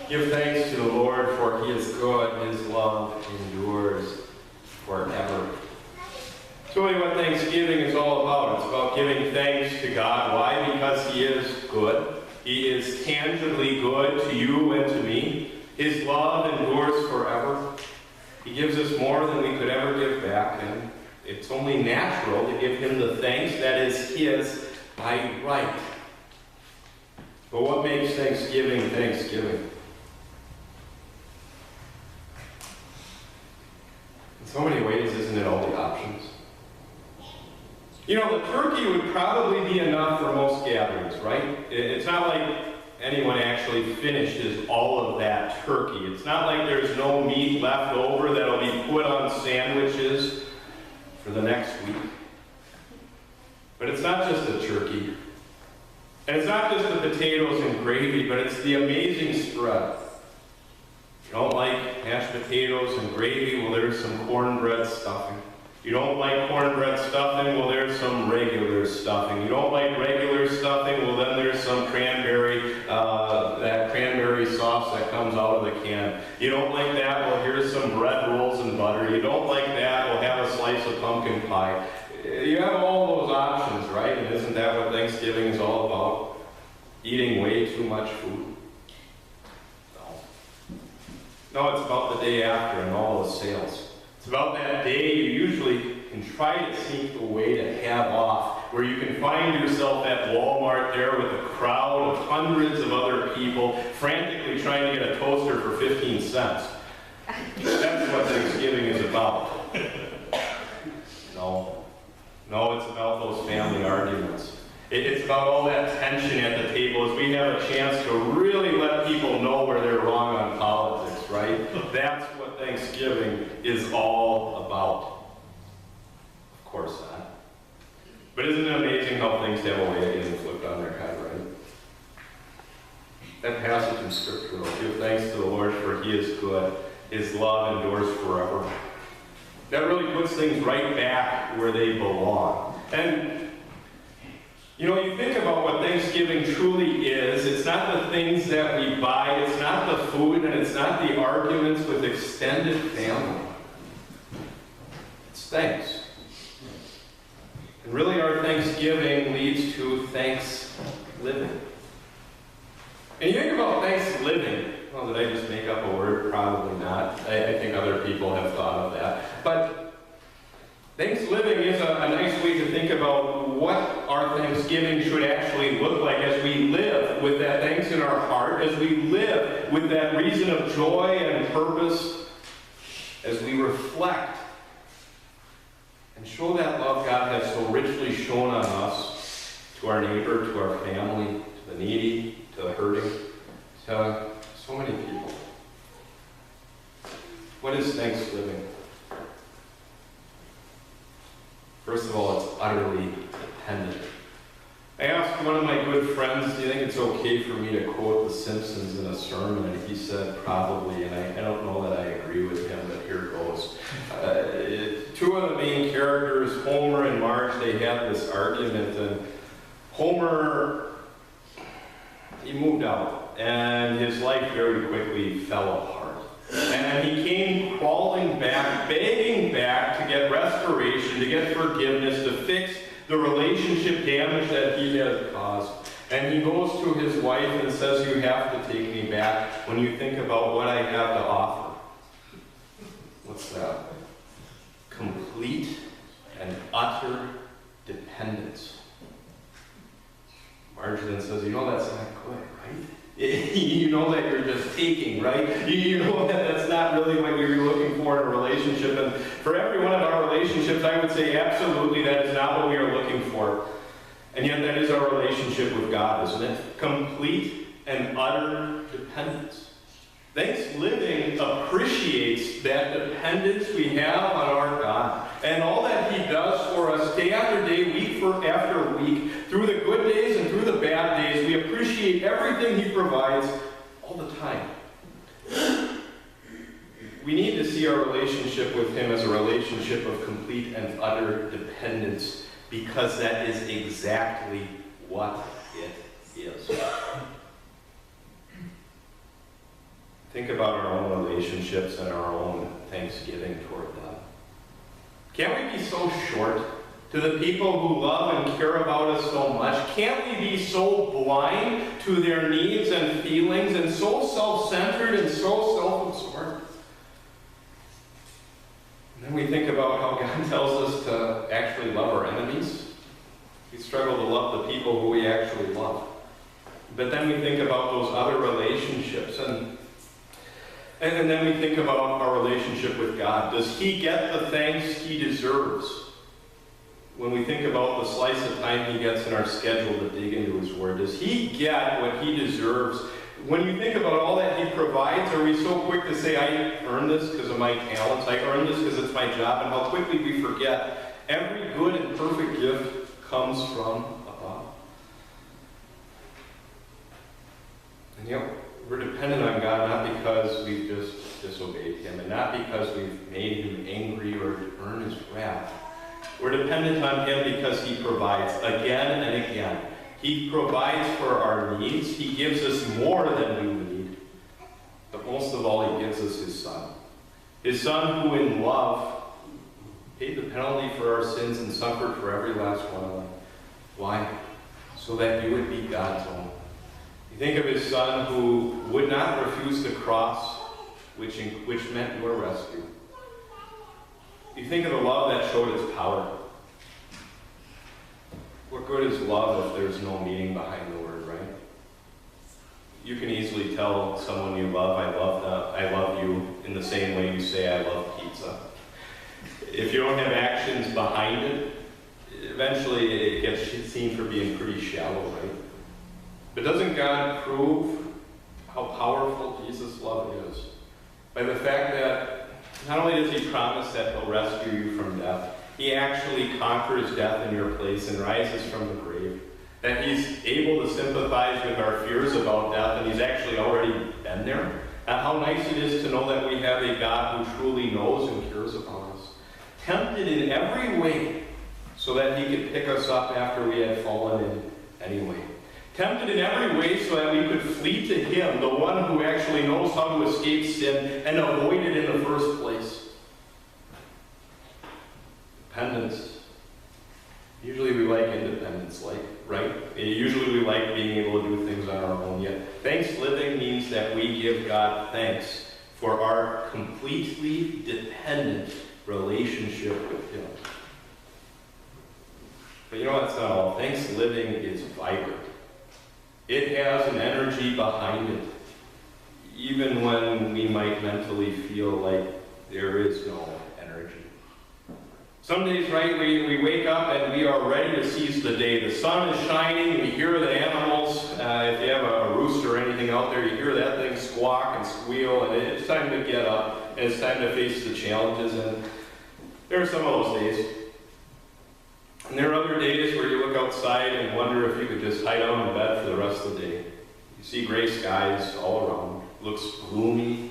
Give thanks to the Lord, for he is good. His love endures forever. It's really what Thanksgiving is all about. It's about giving thanks to God. Why? Because he is good. He is tangibly good to you and to me. His love endures forever. He gives us more than we could ever give back, and it's only natural to give him the thanks that is his by right. But what makes Thanksgiving Thanksgiving? In so many ways, isn't it all the options? You know, the turkey would probably be enough for most gatherings, right? It's not like anyone actually finishes all of that turkey. It's not like there's no meat left over that'll be put on sandwiches for the next week. But it's not just the turkey. And it's not just the potatoes and gravy, but it's the amazing spread. You don't like mashed potatoes and gravy? Well, there's some cornbread stuffing. You don't like cornbread stuffing? Well, there's some regular stuffing. You don't like regular stuffing? Well, then there's some cranberry, that cranberry sauce that comes out of the can. You don't like that? Well, here's some bread rolls and butter. You don't like that? Well, have a slice of pumpkin pie. You have all those options, right? And isn't that what Thanksgiving is all about? Eating way too much food? No, it's about the day after and all the sales. It's about that day you usually can try to sneak away to have off, where you can find yourself at Walmart there with a crowd of hundreds of other people frantically trying to get a toaster for 15 cents. That's what Thanksgiving is about. No, it's about those family arguments. It's about all that tension at the table as we have a chance to really let people know where they're wrong on politics, right? That's what Thanksgiving is all about. Of course not. But isn't it amazing how things have a way of getting flipped on their head, right? That passage in Scripture, give thanks to the Lord, for he is good. His love endures forever. That really puts things right back where they belong. And you know, you think about what Thanksgiving truly is. It's not the things that we buy. It's not the food, and it's not the arguments with extended family. It's thanks. And really, our Thanksgiving leads to thanks living. And you think about thanks living. Well, did I just make up a word? Probably not. I think other people have thought of that. But thanks living is a nice way to think about what our Thanksgiving should actually look like as we live with that thanks in our heart, as we live with that reason of joy and purpose, as we reflect and show that love God has so richly shown on us, to our neighbor, to our family, to the needy, to the hurting, to so many people. What is thanks living? First of all, it's utterly dependent. I asked one of my good friends, do you think it's okay for me to quote The Simpsons in a sermon? And he said, probably, and I don't know that I agree with him, but here goes. Two of the main characters, Homer and Marge, they had this argument, and Homer, he moved out, and his life very quickly fell apart. And he came crawling back, begging back to get restoration, to get forgiveness, to fix the relationship damage that he had caused. And he goes to his wife and says, you have to take me back when you think about what I have to offer. What's that? Complete and utter dependence. Marge then says, you know that's not good, right? You know that you're just taking, right? You know that that's not really what you're looking for in a relationship. And for every one of our relationships, I would say absolutely that is not what we are looking for. And yet that is our relationship with God, isn't it? Complete and utter dependence. Thanks living appreciates that dependence we have on our God and all that he does for us day after day, week after week, through the good days and through the bad days. We appreciate everything he provides all the time. We need to see our relationship with him as a relationship of complete and utter dependence, because that is exactly what it is. think about our own relationships and our own thanksgiving toward them. Can't we be so short to the people who love and care about us so much? Can't we be so blind to their needs and feelings and so self-centered and so self-absorbed? And then we think about how God tells us to actually love our enemies. We struggle to love the people who we actually love. But then we think about those other relationships, and then we think about our relationship with God. Does He get the thanks He deserves? When we think about the slice of time He gets in our schedule to dig into His Word, does He get what He deserves? When you think about all that He provides, are we so quick to say, I earned this because of my talents, I earned this because it's my job, and how quickly we forget every good and perfect gift comes from above. And yet, we're dependent on God not because we've just disobeyed Him, and not because we've made Him angry or earned His wrath. We're dependent on Him because He provides again and again. He provides for our needs. He gives us more than we need. But most of all, He gives us His Son. His Son who in love paid the penalty for our sins and suffered for every last one of them. Why? So that you would be God's own. You think of His Son who would not refuse the cross, which meant your rescue. You think of the love that showed its power. What good is love if there's no meaning behind the word, right? You can easily tell someone you love, I love you, in the same way you say, I love pizza. If you don't have actions behind it, eventually it gets seen for being pretty shallow, right? But doesn't God prove how powerful Jesus' love is? By the fact that not only does He promise that He'll rescue you from death, He actually conquers death in your place and rises from the grave. That He's able to sympathize with our fears about death, and He's actually already been there. And how nice it is to know that we have a God who truly knows and cares about us. Tempted in every way so that He could pick us up after we had fallen in anyway. Tempted in every way so that we could flee to Him, the one who actually knows how to escape sin and avoid it in the first place. Dependence. Usually we like independence, right? Usually we like being able to do things on our own. Yet thanks living means that we give God thanks for our completely dependent relationship with Him. But you know that's not all. Thanks living is vibrant. It has an energy behind it, even when we might mentally feel like there is no energy. Some days, right, we wake up and we are ready to seize the day. The sun is shining, we hear the animals. If you have a rooster or anything out there, you hear that thing squawk and squeal, and it's time to get up, and it's time to face the challenges. And there are some of those days. And there are other days where you look outside and wonder if you could just hide out in bed for the rest of the day. You see gray skies all around. It looks gloomy.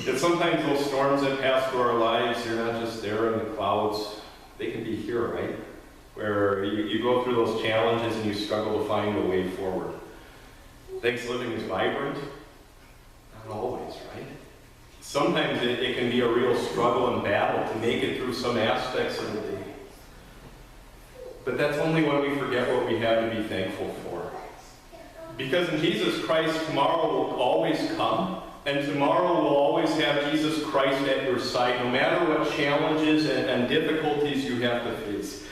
And sometimes those storms that pass through our lives, they're not just there in the clouds. They can be here, right? Where you go through those challenges and you struggle to find a way forward. Thanks living is vibrant. Not always, right? Sometimes it can be a real struggle and battle to make it through some aspects of the day. But that's only when we forget what we have to be thankful for. Because in Jesus Christ, tomorrow will always come, and tomorrow will always have Jesus Christ at your side, no matter what challenges and difficulties you have to face.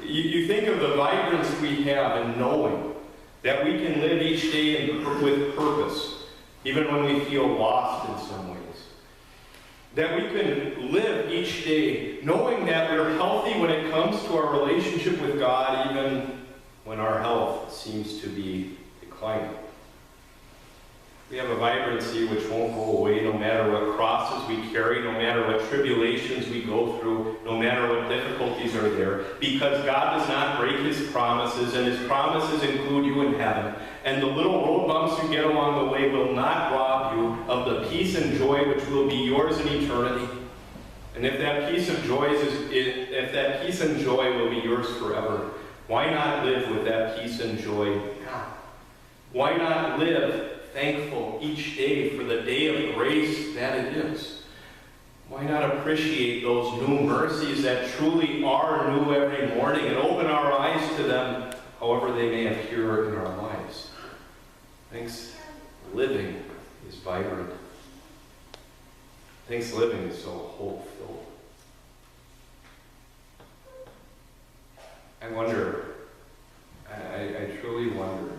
You think of the vibrance we have in knowing that we can live each day with purpose, even when we feel lost in some ways. That we can live each day knowing that we're healthy when it comes to our relationship with God, even when our health seems to be declining. We have a vibrancy which won't go away no matter what crosses we carry, no matter what tribulations we go through, no matter what difficulties are there, because God does not break His promises, and His promises include you in heaven. And the little road bumps you get along the way will not rob you of the peace and joy which will be yours in eternity. And if that peace and joy will be yours forever, why not live with that peace and joy now? Why not live thankful each day for the day of grace that it is? Why not appreciate those new mercies that truly are new every morning and open our eyes to them, however they may appear in our lives? Thanks living is vibrant. Thanks living is so hope-filled. I wonder, I truly wonder,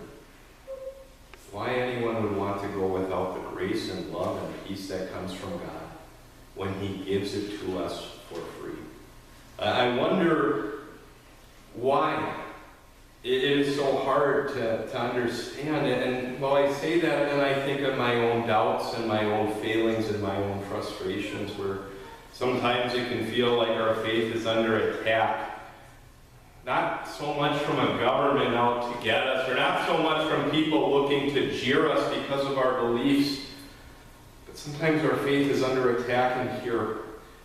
why anyone would want to go without the grace and love and peace that comes from God when He gives it to us for free. I wonder why it is so hard to understand. And while I say that, then I think of my own doubts and my own failings and my own frustrations, where sometimes it can feel like our faith is under attack. Not so much from a government out to get us, or not so much from people looking to jeer us because of our beliefs, but sometimes our faith is under attack in here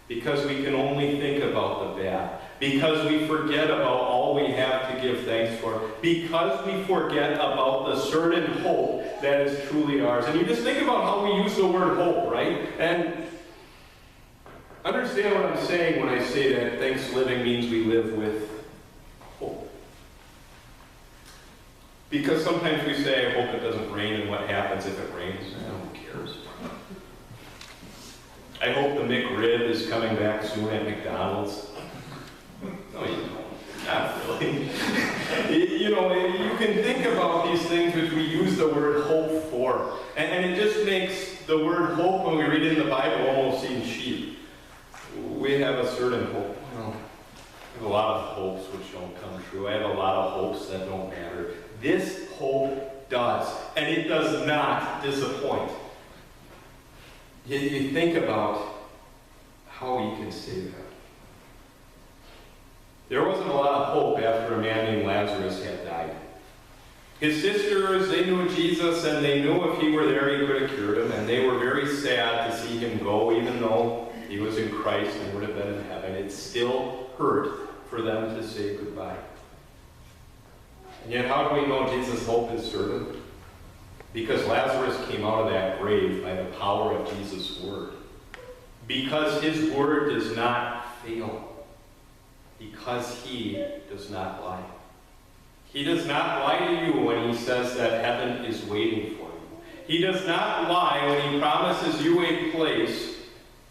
because we can only think about the bad, because we forget about all we have to give thanks for, because we forget about the certain hope that is truly ours. And you just think about how we use the word hope, right? And understand what I'm saying when I say that thanks living means we live with hope. Because sometimes we say, I hope it doesn't rain, and what happens if it rains? Who cares? I hope the McRib is coming back soon at McDonald's. No, you don't. Not really. You can think about these things which we use the word hope for. And it just makes the word hope, when we read it in the Bible, almost seem cheap. We have a certain hope. Well, I have a lot of hopes which don't come true. I have a lot of hopes that don't matter. This hope does, and it does not disappoint. You think about how you can say that. There wasn't a lot of hope after a man named Lazarus had died. His sisters, they knew Jesus, and they knew if he were there, he could have cured him, and they were very sad to see him go, even though he was in Christ and would have been in heaven. It still hurt for them to say goodbye. And yet, how do we know Jesus' hope is certain? Because Lazarus came out of that grave by the power of Jesus' word. Because his word does not fail. Because he does not lie. He does not lie to you when he says that heaven is waiting for you. He does not lie when he promises you a place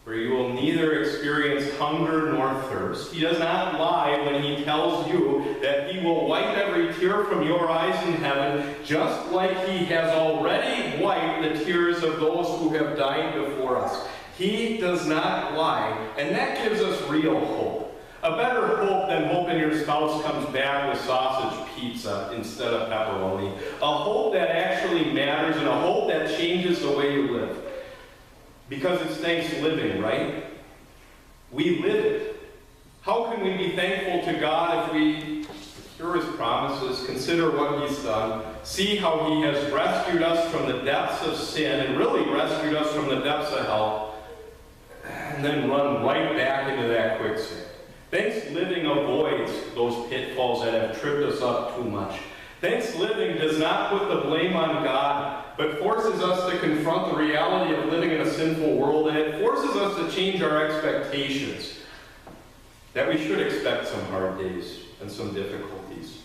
where you will neither experience hunger nor thirst. He does not lie when he tells you that he will wipe every tear from your eyes in heaven, just like he has already wiped the tears of those who have died before us. He does not lie, and that gives us real hope. A better hope than hoping your spouse comes back with sausage pizza instead of pepperoni. A hope that actually matters, and a hope that changes the way you live. Because it's thanks living, right? We live it. How can we be thankful to God if we hear his promises, consider what he's done, see how he has rescued us from the depths of sin, and really rescued us from the depths of hell, and then run right back into that quicksand? Thanks living avoids those pitfalls that have tripped us up too much. Thanks living does not put the blame on God, but forces us to confront the reality of living in a sinful world, and it forces us to change our expectations. That we should expect some hard days and some difficulties.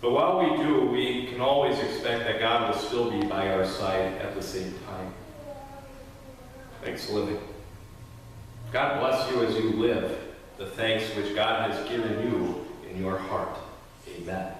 But while we do, we can always expect that God will still be by our side at the same time. Thanks living. God bless you as you live the thanks which God has given you in your heart. Amen.